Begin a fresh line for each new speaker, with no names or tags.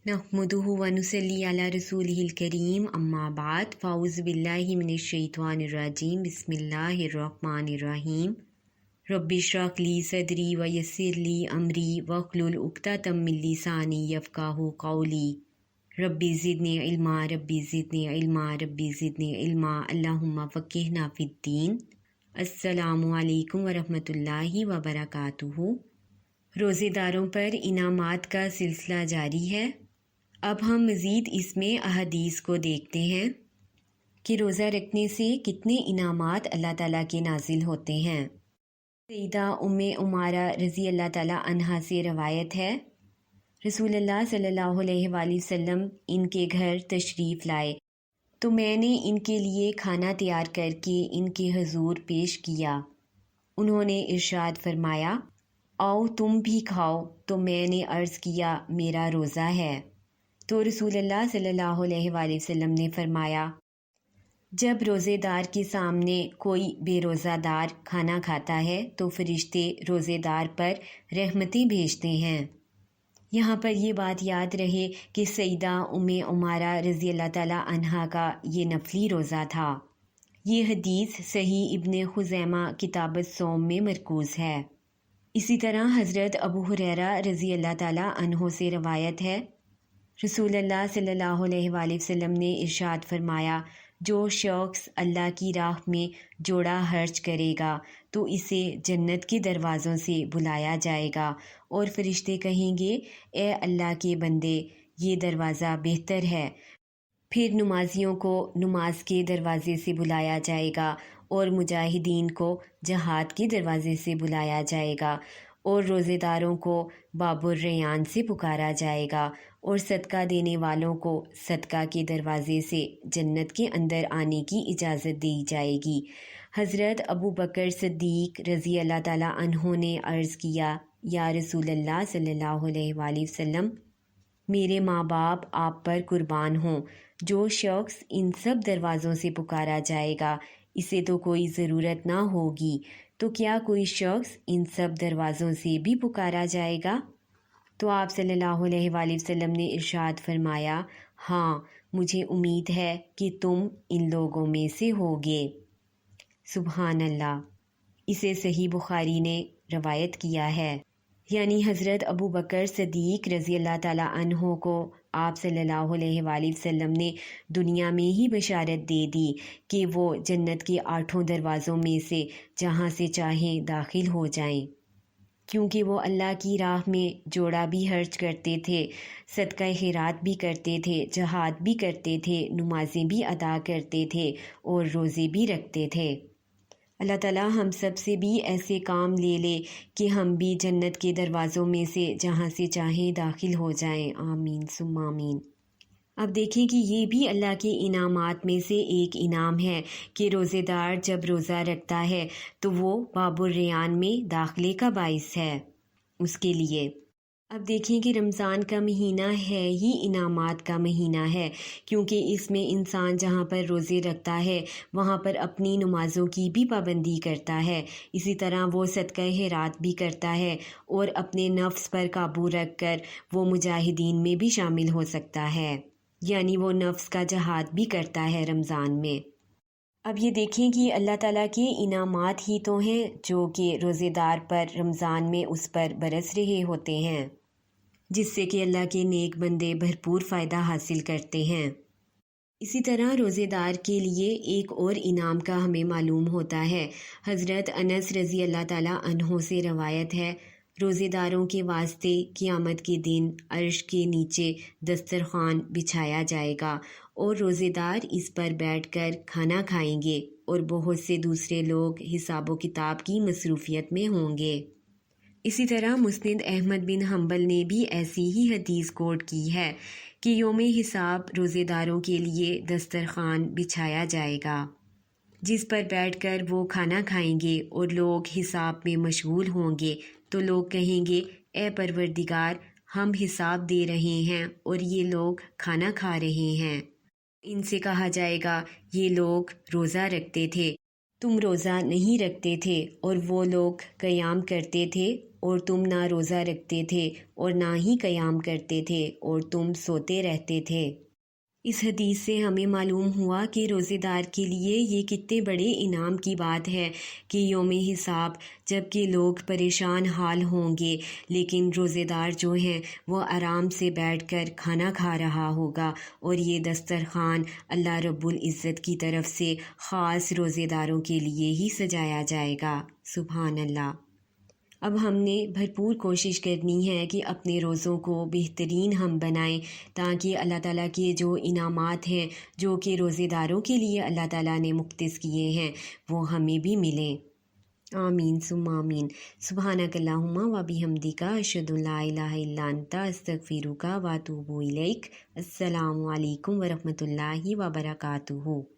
नहमदुहु व नुसल्ली अला रसूलिहिल करीम अम्मा बाद फ़ाउज़ु बिल्लाहि मिनश शैतानिर रजीम बिस्मिल्लाहिर रहमानिर रहीम रब्बि इश्रह ली सदरी व यस्सिर ली अमरी वहलुल उक़दतम मिन लिसानी यफ़क़हू क़ौली रब्बि ज़िदनी इल्मा रब्बि ज़िदनी इल्मा रब्बि ज़िदनी इल्मा अल्लाहुम्मा फ़क़्हिना फ़िद्दीन। अस्सलामु अलैकुम व रहमतुल्लाहि व बरकातुहू। रोज़ेदारों पर इनामात का सिलसिला जारी है। अब हम मज़ीद इसमें अहदीस को देखते हैं कि रोज़ा रखने से कितने इनामात अल्लाह ताला के नाजिल होते हैं। सईदा उम्मे उमारा रज़ी अल्लाह ताला अन्हा से रवायत है, रसूलुल्लाह सल्लल्लाहु अलैहि वसल्लम इनके घर तशरीफ़ लाए तो मैंने इनके लिए खाना तैयार करके इनके हुज़ूर पेश किया। उन्होंने इरशाद फरमाया, आओ तुम भी खाओ। तो मैंने अर्ज़ किया, मेरा रोज़ा है। तो रसूलुल्लाह सल्लल्लाहु अलैहि वसल्लम ने फरमाया, जब रोज़ेदार के सामने कोई बेरोज़ादार खाना खाता है तो फरिश्ते रोज़ेदार पर रहमतें भेजते हैं। यहाँ पर ये बात याद रहे कि सईदा उम्मे उमारा रज़ी अल्लाह ताला अन्हा का ये नफली रोज़ा था। ये हदीस सही इब्ने खुज़ैमा किताब सौम में मरकूज़ है। इसी तरह हज़रत अबू हुरैरा रज़ी अल्लाह ताला अन्हो से रवायत है, रसूलुल्लाह सल्लल्लाहु अलैहि वसल्लम ने इरशाद फरमाया, जो शख्स अल्लाह की राह में जोड़ा खर्च करेगा तो इसे जन्नत के दरवाज़ों से बुलाया जाएगा और फरिश्ते कहेंगे, ए अल्लाह के बंदे, ये दरवाज़ा बेहतर है। फिर नमाजियों को नमाज के दरवाज़े से बुलाया जाएगा और मुजाहिदीन को जहाद के दरवाज़े से बुलाया जाएगा और रोज़ेदारों को बाबुर रैयान से पुकारा जाएगा और सदका देने वालों को सदका के दरवाज़े से जन्नत के अंदर आने की इजाज़त दी जाएगी। हज़रत अबू बकर सिद्दीक़ रज़ी अल्लाह ताला अन्हो ने अर्ज़ किया, या रसूलल्लाह सल्लल्लाहु अलैहि वसल्लम, मेरे माँ बाप आप पर कुर्बान हों। जो शख्स इन सब दरवाज़ों से पुकारा जाएगा इसे तो कोई ज़रूरत ना होगी, तो क्या कोई शख्स इन सब दरवाज़ों से भी पुकारा जाएगा? तो आप सल्लल्लाहु अलैहि वसल्लम ने इरशाद फरमाया, हाँ, मुझे उम्मीद है कि तुम इन लोगों में से होगे। सुभान अल्लाह। इसे सही बुखारी ने रवायत किया है। यानी हज़रत अबू बकर सिद्दीक़ रज़ी अल्लाह ताला अन्हो को आप सल्लल्लाहु अलैहि वसल्लम ने दुनिया में ही बशारत दे दी कि वो जन्नत के 8 दरवाज़ों में से जहाँ से चाहें दाखिल हो जाएं, क्योंकि वो अल्लाह की राह में जोड़ा भी खर्च करते थे, सदका खैरात भी करते थे, जहाद भी करते थे, नमाज़ें भी अदा करते थे और रोज़े भी रखते थे। अल्लाह ताला हम सब से भी ऐसे काम ले ले कि हम भी जन्नत के दरवाज़ों में से जहाँ से चाहें दाखिल हो जाएं। आमीन सुम्मा आमीन। अब देखें कि ये भी अल्लाह के इनामात में से एक इनाम है कि रोज़ेदार जब रोज़ा रखता है तो वो बाबुर रेयान में दाखिले का बाइस है उसके लिए। अब देखें कि रमज़ान का महीना है ही इनामात का महीना है, क्योंकि इसमें इंसान जहाँ पर रोज़े रखता है वहाँ पर अपनी नमाज़ों की भी पाबंदी करता है। इसी तरह वो सदका खैरात भी करता है और अपने नफ्स पर काबू रख कर वो मुजाहिदीन में भी शामिल हो सकता है, यानी वो नफ्स का जहाद भी करता है रमज़ान में। अब ये देखें कि अल्लाह ताला के इनामात ही तो हैं जो कि रोज़ेदार पर रमज़ान में उस पर बरस रहे होते हैं, जिससे कि अल्लाह के नेक बंदे भरपूर फ़ायदा हासिल करते हैं। इसी तरह रोज़ेदार के लिए एक और इनाम का हमें मालूम होता है। हज़रत अनस रज़ी अल्लाह ताला अन्हो से रवायत है, रोज़ेदारों के वास्ते क़यामत के दिन अर्श के नीचे दस्तरख़्वान बिछाया जाएगा और रोज़ेदार इस पर बैठकर खाना खाएंगे और बहुत से दूसरे लोग हिसाब व किताब की मसरूफ़ियत में होंगे। इसी तरह मुस्निद अहमद बिन हम्बल ने भी ऐसी ही हदीस कोट की है कि योम हिसाब रोज़ेदारों के लिए दस्तरख़्वान बिछाया जाएगा जिस पर बैठकर वो खाना खाएंगे और लोग हिसाब में मशगूल होंगे। तो लोग कहेंगे, ए परवरदिगार, हम हिसाब दे रहे हैं और ये लोग खाना खा रहे हैं। इनसे कहा जाएगा, ये लोग रोज़ा रखते थे। تم روزہ نہیں رکھتے تھے اور وہ لوگ قیام کرتے تھے، اور تم نہ روزہ رکھتے تھے اور نہ ہی قیام کرتے تھے، اور تم سوتے رہتے تھے۔ اس حدیث سے ہمیں معلوم ہوا کہ روزے دار کے لیے یہ کتنے بڑے انعام کی بات ہے کہ یوم حساب جب کہ لوگ پریشان حال ہوں گے، لیکن روزے دار جو ہیں وہ آرام سے بیٹھ کر کھانا کھا رہا ہوگا، اور یہ دسترخوان اللہ رب العزت کی طرف سے خاص روزے داروں کے لیے ہی سجایا جائے گا۔ سبحان اللہ۔ اب ہم نے بھرپور کوشش کرنی ہے کہ اپنے روزوں کو بہترین ہم بنائیں، تاکہ اللہ تعالیٰ کے جو انعامات ہیں جو کہ روزے داروں کے لیے اللہ تعالیٰ نے مختص کیے ہیں وہ ہمیں بھی ملیں۔ آمین ثم آمین۔ سبحانک اللہم و بحمدک، اشہد ان لا الہ الا انت، استغفرک و اتوب الیک۔ السلام علیکم ورحمۃ اللہ وبرکاتہ۔